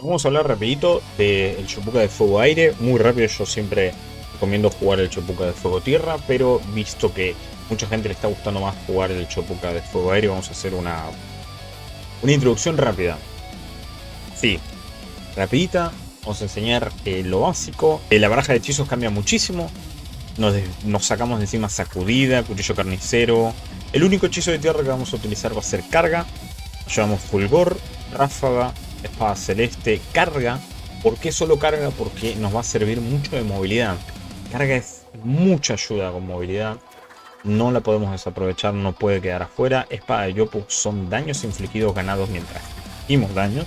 Vamos a hablar rapidito del Chopuka de Fuego Aire. Muy rápido, yo siempre recomiendo jugar el Chopuka de Fuego Tierra, pero visto que mucha gente le está gustando más jugar el Chopuka de Fuego Aire, vamos a hacer una introducción rápida. Sí, rapidita. Vamos a enseñar lo básico. La baraja de hechizos cambia muchísimo. Nos sacamos de encima Sacudida, Cuchillo Carnicero. El único hechizo de tierra que vamos a utilizar va a ser Carga. Llevamos Fulgor, Ráfaga, Espada Celeste, Carga. ¿Por qué solo Carga? Porque nos va a servir mucho de movilidad. Carga es mucha ayuda con movilidad. No la podemos desaprovechar, no puede quedar afuera. Espada de Yopu son daños infligidos ganados mientras infligimos daños.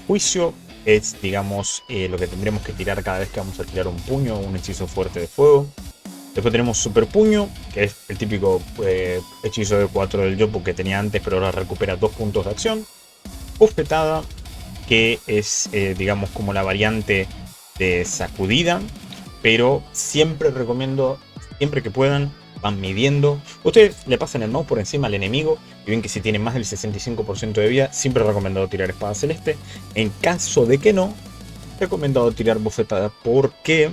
Juicio es, digamos, lo que tendremos que tirar cada vez que vamos a tirar un puño o un hechizo fuerte de fuego. Después tenemos Super Puño, que es el típico hechizo de 4 del Yopu que tenía antes, pero ahora recupera 2 puntos de acción. Bofetada, que es, digamos, como la variante de Sacudida, pero siempre recomiendo, siempre que puedan, van midiendo. Ustedes le pasan el mouse por encima al enemigo y ven que si tiene más del 65% de vida, siempre recomendado tirar Espada Celeste. En caso de que no, recomendado tirar Bofetada. ¿Por qué?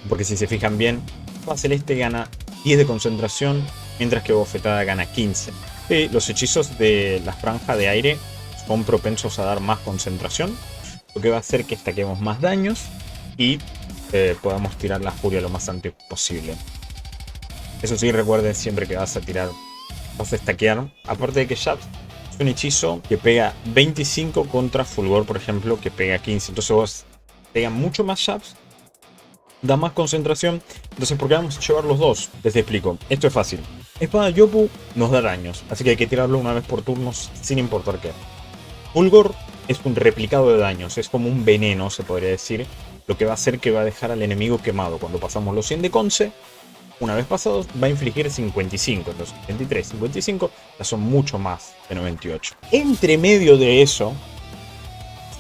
Porque si se fijan bien, Espada Celeste gana 10 de concentración, mientras que Bofetada gana 15. Y los hechizos de la franja de aire son propensos a dar más concentración, lo que va a hacer que estaquemos más daños y podamos tirar la furia lo más antes posible. Eso sí, recuerden siempre que vas a tirar, vas a stackear. Aparte de que Jabs es un hechizo que pega 25 contra Fulgor, por ejemplo, que pega 15. Entonces vos pega mucho más Jabs, da más concentración. Entonces, ¿por qué vamos a llevar los dos? Les explico. Esto es fácil. Espada Yopu nos da daños, así que hay que tirarlo una vez por turnos sin importar qué. Fulgor es un replicado de daños, es como un veneno, se podría decir. Lo que va a hacer que va a dejar al enemigo quemado. Cuando pasamos los 100 de conce, una vez pasados, va a infligir 55. Entonces, 23, 55 ya son mucho más de 98. Entre medio de eso,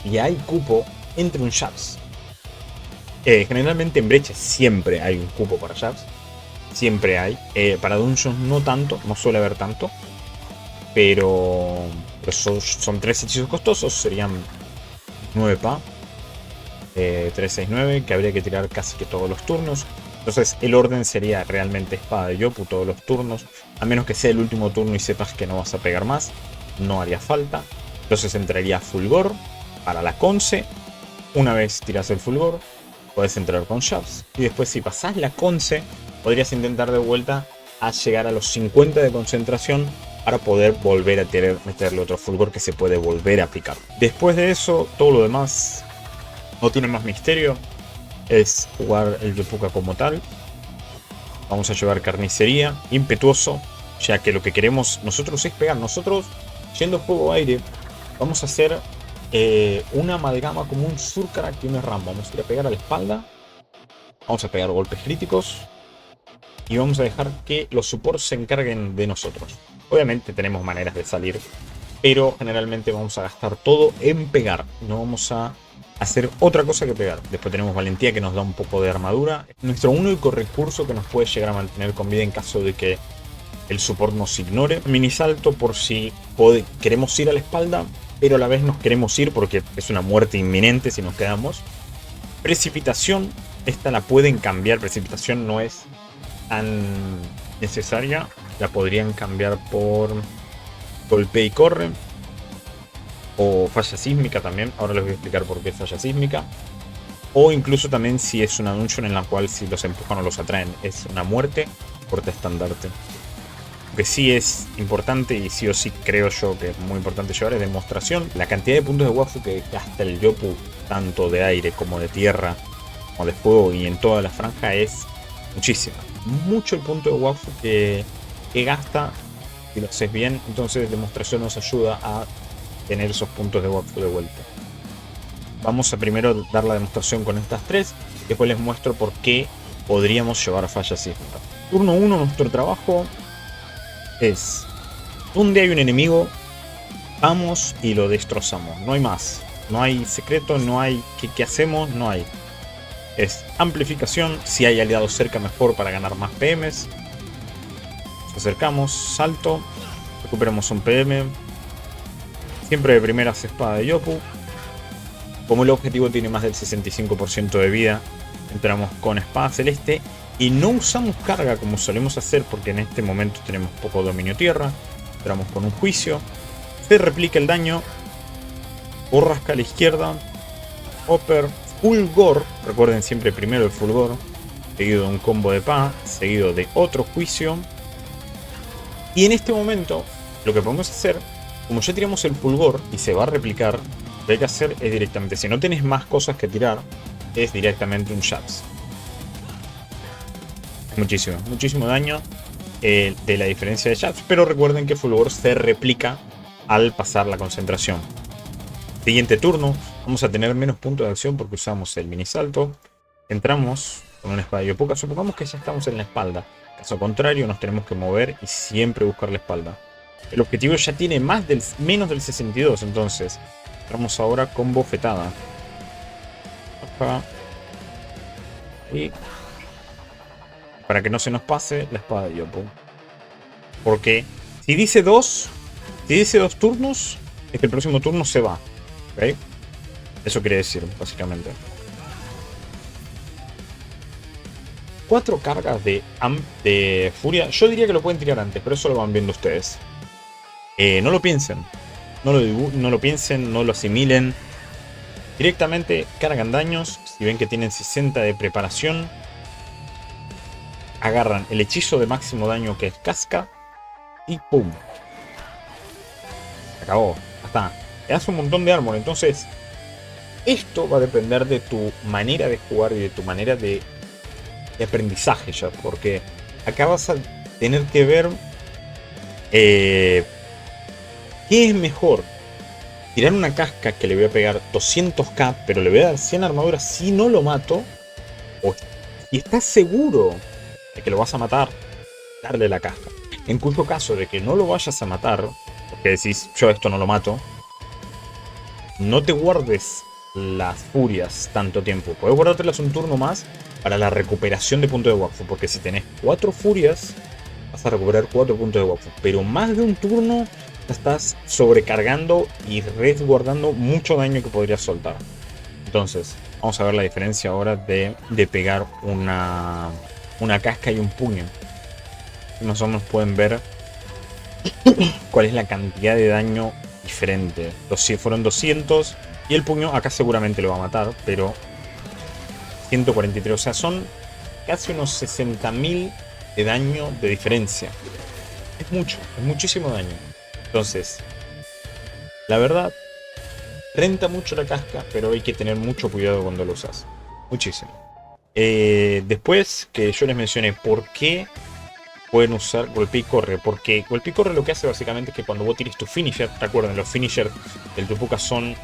y hay cupo entre un Jabs. Generalmente en Brecha siempre hay un cupo para Jabs. Siempre hay. Para Dungeons no tanto, no suele haber tanto. Pero son 3 hechizos costosos, serían 9 pa. 369, que habría que tirar casi que todos los turnos. Entonces el orden sería realmente Espada de Yopu todos los turnos. A menos que sea el último turno y sepas que no vas a pegar más, no haría falta. Entonces entraría Fulgor para la Conce. Una vez tiras el Fulgor, puedes entrar con Jabs. Y después, si pasás la Conce, podrías intentar de vuelta a llegar a los 50 de concentración para poder volver a meterle otro Fulgor que se puede volver a picar. Después de eso, todo lo demás no tiene más misterio. Es jugar el Chopuka como tal. Vamos a llevar Carnicería, Impetuoso, ya que lo que queremos nosotros es pegar. Nosotros, yendo Fuego Aire, vamos a hacer una amalgama como un Surcarak y un Ram. Vamos a ir a pegar a la espalda. Vamos a pegar golpes críticos. Y vamos a dejar que los supports se encarguen de nosotros. Obviamente tenemos maneras de salir, pero generalmente vamos a gastar todo en pegar. No vamos a hacer otra cosa que pegar. Después tenemos Valentía, que nos da un poco de armadura. Nuestro único recurso que nos puede llegar a mantener con vida en caso de que el support nos ignore. Mini salto por si queremos ir a la espalda, pero a la vez nos queremos ir porque es una muerte inminente si nos quedamos. Precipitación, esta la pueden cambiar. Precipitación no es tan necesaria. La podrían cambiar por Golpea y Corre. O Falla Sísmica también. Ahora les voy a explicar por qué Falla Sísmica. O incluso también si es una dungeon en la cual si los empujan o los atraen es una muerte, corta estandarte. Lo que sí es importante y sí o sí creo yo que es muy importante llevar es demostración. La cantidad de puntos de Wafu que gasta el Yopu, tanto de aire como de tierra, como de fuego y en toda la franja, es muchísima. Mucho el punto de Wafu que gasta, si lo haces bien. Entonces demostración nos ayuda a tener esos puntos de Wafu de vuelta. Vamos a primero dar la demostración con estas 3. Después les muestro por qué podríamos llevar Falla Sísmica. Turno 1, nuestro trabajo es: donde hay un enemigo, vamos y lo destrozamos. No hay más. No hay secreto, no hay qué hacemos, no hay. Es amplificación. Si hay aliados cerca, mejor para ganar más PMs. Nos acercamos, salto, recuperamos un PM. Siempre de primeras Espada de Yopu. Como el objetivo tiene más del 65% de vida, entramos con espada celeste y no usamos carga como solemos hacer porque en este momento tenemos poco dominio tierra. Entramos con un juicio, se replica el daño, borrasca a la izquierda, Hopper, fulgor, recuerden siempre primero el fulgor, seguido de un combo de pa, seguido de otro juicio. Y en este momento lo que podemos hacer, como ya tiramos el fulgor y se va a replicar, lo que hay que hacer es directamente, si no tenés más cosas que tirar, es directamente un Shaps. Muchísimo daño de la diferencia de Shaps, pero recuerden que fulgor se replica al pasar la concentración. Siguiente turno, vamos a tener menos puntos de acción porque usamos el mini salto. Entramos con una espada de Yopuka, supongamos que ya estamos en la espalda. Caso contrario, nos tenemos que mover y siempre buscar la espalda. El objetivo ya tiene menos del 62, entonces entramos ahora con bofetada. Acá. Y para que no se nos pase la espada de Yopu. Porque si dice dos turnos, es que el próximo turno se va. ¿Ok? Eso quiere decir, básicamente. 4 cargas de furia. Yo diría que lo pueden tirar antes, pero eso lo van viendo ustedes. No lo piensen. No lo piensen, no lo asimilen. Directamente cargan daños. Si ven que tienen 60 de preparación, agarran el hechizo de máximo daño que es casca. Y ¡pum! Se acabó. Ya está. Te hace un montón de armor. Entonces, esto va a depender de tu manera de jugar y de tu manera de aprendizaje ya. Porque acá vas a tener que ver qué es mejor. Tirar una casca que le voy a pegar 200k, pero le voy a dar 100 armaduras si no lo mato. Y estás seguro de que lo vas a matar, darle la casca. En cuyo caso de que no lo vayas a matar, porque decís, yo esto no lo mato, no te guardes las furias tanto tiempo. Puedes guardártelas un turno más para la recuperación de puntos de Wakfu, porque si tenés 4 furias, vas a recuperar 4 puntos de Wakfu. Pero más de un turno estás sobrecargando y resguardando mucho daño que podrías soltar. Entonces, vamos a ver la diferencia ahora de pegar una casca y un puño. Más o menos pueden ver cuál es la cantidad de daño diferente. Fueron 200 y el puño acá seguramente lo va a matar, pero 143, o sea, son casi unos 60.000 de daño de diferencia. Es mucho, es muchísimo daño. Entonces, la verdad, renta mucho la casca, pero hay que tener mucho cuidado cuando lo usas. Muchísimo. Después que yo les mencioné por qué pueden usar golpe y corre. Porque golpe y corre lo que hace básicamente es que cuando vos tires tu finisher, recuerden, los finishers del Yopuka son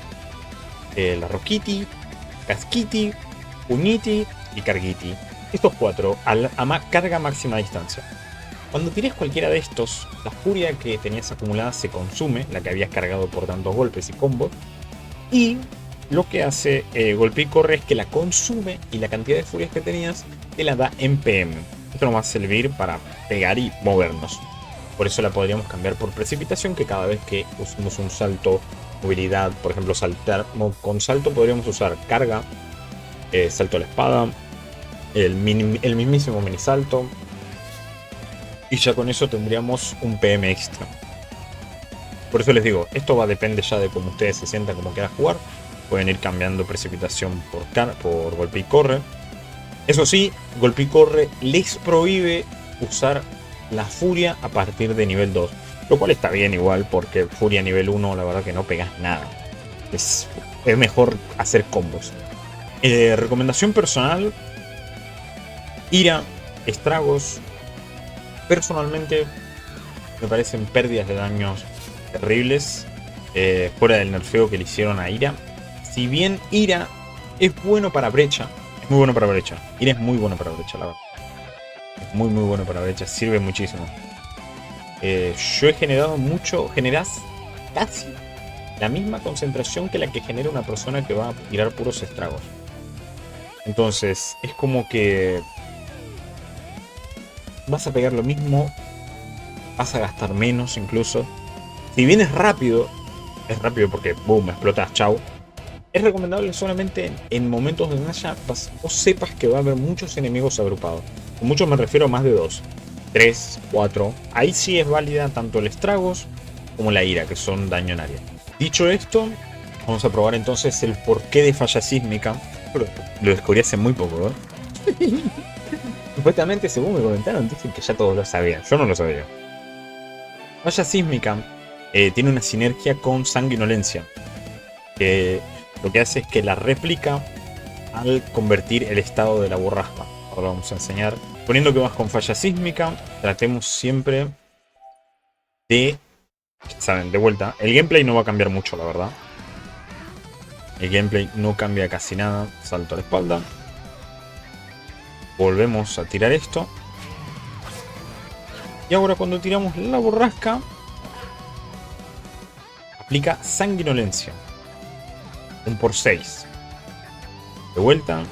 la Rokiti, Casquiti, Puñiti y Carguiti. Estos 4 a carga máxima distancia. Cuando tires cualquiera de estos, la furia que tenías acumulada se consume, la que habías cargado por tantos golpes y combos. Y lo que hace golpe y corre es que la consume y la cantidad de furias que tenías te la da en PM. Esto nos va a servir para pegar y movernos. Por eso la podríamos cambiar por precipitación, que cada vez que usemos un salto, movilidad, por ejemplo saltar, con salto podríamos usar carga, salto a la espada, el mismísimo mini salto. Y ya con eso tendríamos un PM extra. Por eso les digo, esto va a depender ya de cómo ustedes se sientan, como quieran jugar. Pueden ir cambiando precipitación por golpe y corre. Eso sí, golpe y corre les prohíbe usar la furia a partir de nivel 2. Lo cual está bien igual, porque furia nivel 1 la verdad que no pegas nada. Es mejor hacer combos. Recomendación personal. Ira, estragos. Personalmente me parecen pérdidas de daños terribles. Fuera del nerfeo que le hicieron a Ira. Si bien Ira es bueno para brecha. Es muy bueno para brecha. Ira es muy bueno para brecha, la verdad. Es muy bueno para brecha. Sirve muchísimo. Yo he generado mucho. Generás casi la misma concentración que la que genera una persona que va a tirar puros estragos. Entonces es como que vas a pegar lo mismo, vas a gastar menos incluso. Si bien es rápido porque boom, explotas, chau. Es recomendable solamente en momentos donde vos sepas que va a haber muchos enemigos agrupados. Con muchos me refiero a más de 2, 3, 4. Ahí sí es válida tanto el estragos como la ira, que son daño en área. Dicho esto, vamos a probar entonces el porqué de falla sísmica. Lo descubrí hace muy poco, ¿eh? Supuestamente, según me comentaron, dicen que ya todos lo sabían. Yo no lo sabía. Falla sísmica tiene una sinergia con sanguinolencia, que lo que hace es que la réplica al convertir el estado de la borrasca. Ahora lo vamos a enseñar. Poniendo que vas con falla sísmica, tratemos siempre de... Saben, de vuelta, el gameplay no va a cambiar mucho, la verdad. El gameplay no cambia casi nada. Salto a la espalda. Volvemos a tirar esto. Y ahora cuando tiramos la borrasca, aplica sanguinolencia. Un por 6. De vuelta.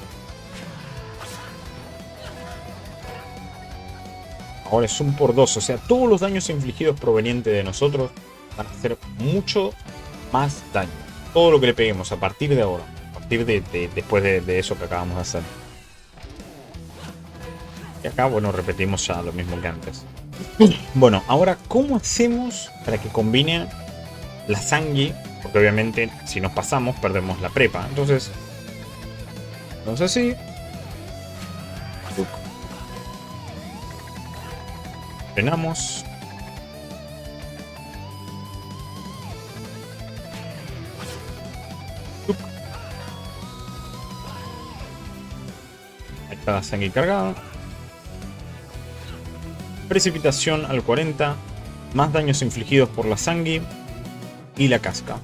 Ahora es un por 2. O sea, todos los daños infligidos provenientes de nosotros van a hacer mucho más daño. Todo lo que le peguemos a partir de ahora. A partir de después de eso que acabamos de hacer. Y acá, bueno, repetimos ya lo mismo que antes. Bueno, ahora, ¿cómo hacemos para que combine la sangre? Porque obviamente, si nos pasamos, perdemos la prepa. Entonces sí. Frenamos. Ahí está la sangre cargada. Precipitación al 40. Más daños infligidos por la sangre. Y la casca.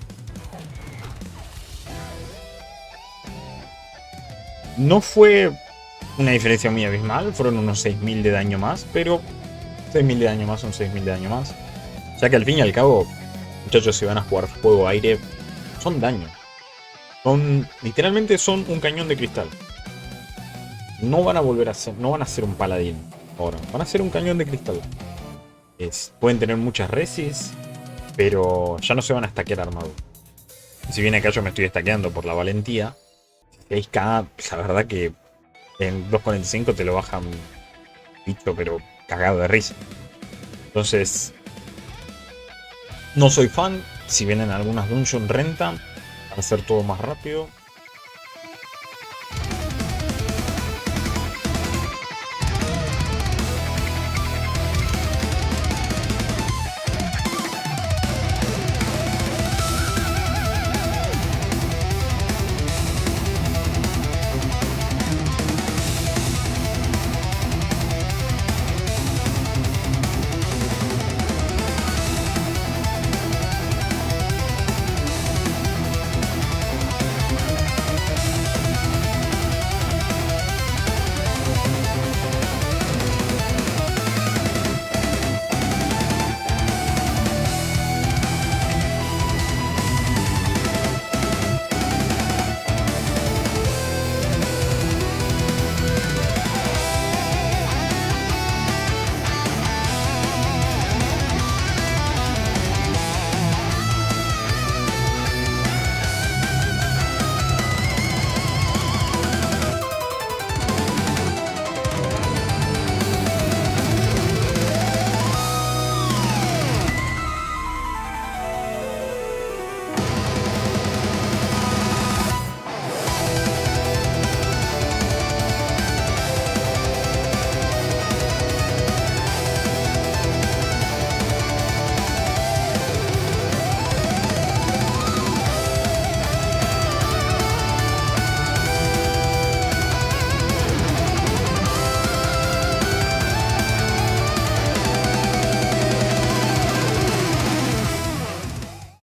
No fue una diferencia muy abismal. Fueron unos 6000 de daño más. Pero 6000 de daño más son 6000 de daño más. Ya que al fin y al cabo, muchachos, si van a jugar fuego-aire, son daño. Literalmente son un cañón de cristal. No van a volver a ser, no van a ser un paladín ahora. Van a ser un cañón de cristal. Pueden tener muchas resis, pero ya no se van a stackear armadura. Si bien acá yo me estoy stackeando por la valentía, 6k, la verdad que en 2.45 te lo bajan bicho, pero cagado de risa. Entonces, no soy fan. Si vienen algunas dungeon renta, para hacer todo más rápido.